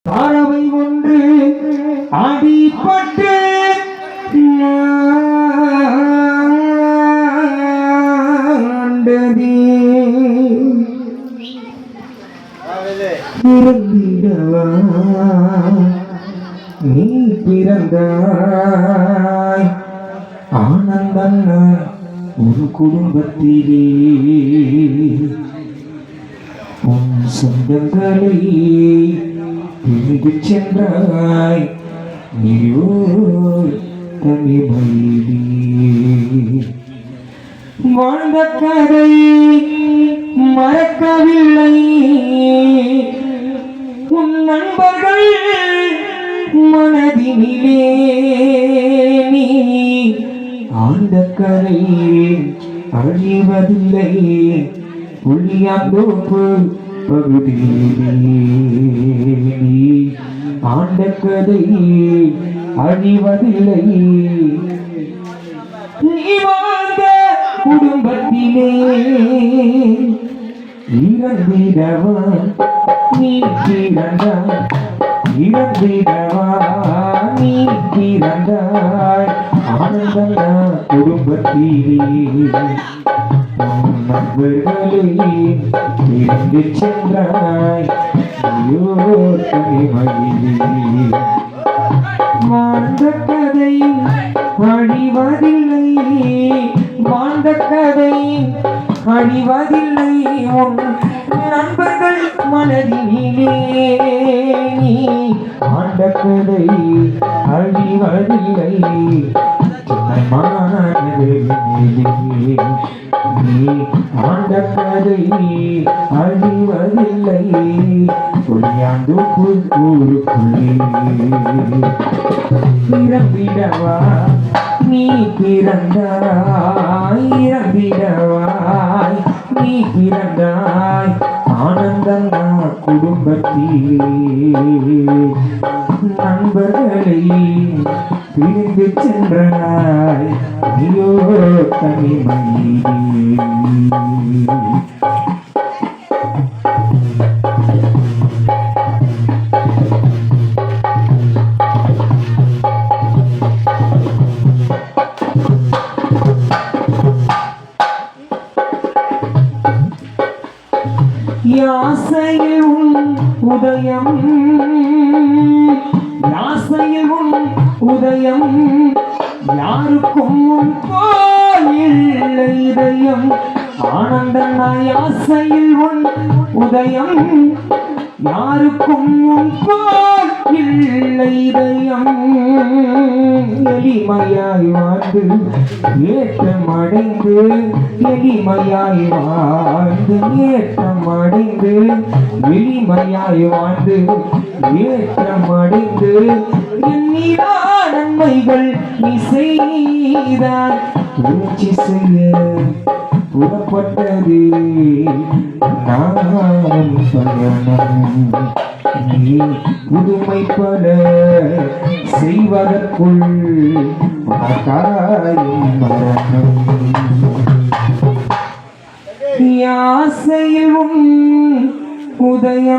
தாரவை ஒன்று அடிபட்டு பிறந்திடவா நீ பிறந்தாய் ஆனந்தம் ஒரு குடும்பத்திலே உன் சொந்தங்களை பிரிந்து சென்றாய் நீயோ தனிமையிலே வாழ்ந்த கதை மறக்கவில்லை உன் நண்பர்கள் மனதினிலே நீ ஆழ்ந்த கதை அழிவதில்லை புளியாந்தோப்பு பகுதியிலே நீ ஆண்ட கதை அழிவதில்லை நீ வாழ்ந்த குடும்பத்திலே இறந்திடவா நீ பிறந்தாய் இறந்திடவா நீ பிறந்தாய் ஆனந்தங்க குடும்பத்திலே நண்பர்களே பிரிந்து சென்றாய் ஐயோ தனிமையிலே வாழ்ந்த கதை அழிவதில்லை வாழ்ந்த கதை அழிவதில்லை உன் நண்பர்கள் மனதினிலே நீ ஆண்ட கதை அழிவதில்லை நீ ஆண்ட கதை அழிவதில்லை புளியாந்து ஊருக்குள்ளே பிறப்பிடவா நீ பிறந்தாய் இறந்திடவாய் நீ பிறந்தாய் ஆனந்தங்க குடும்பத்திலே நண்பர்களை பிரிந்து சென்றாய் நீயோ தனிமையிலே யாசையில் உதயம் யாசையில் உதயம் யாருக்கும் இல்லை இதயம் ஆனந்தன் யாசையில் உதயம் யாருக்கும் இல்லை இதயம் எளிமையாய் வாழ்ந்து ஏற்றம் அடைந்து எளிமையாய் வாழ்ந்து ஏற்றம் அடைந்து எளிமையாய் வாழ்ந்து ஏற்றம் அடைந்து எண்ணிலா நன்மைகள் நீ செய்தாய் முயற்சி செய்ய புறப்பட்டது நானும் பயணம் நீ புதுமை பல செய்வதற்குள் மரணம் யாசையில் உதயம்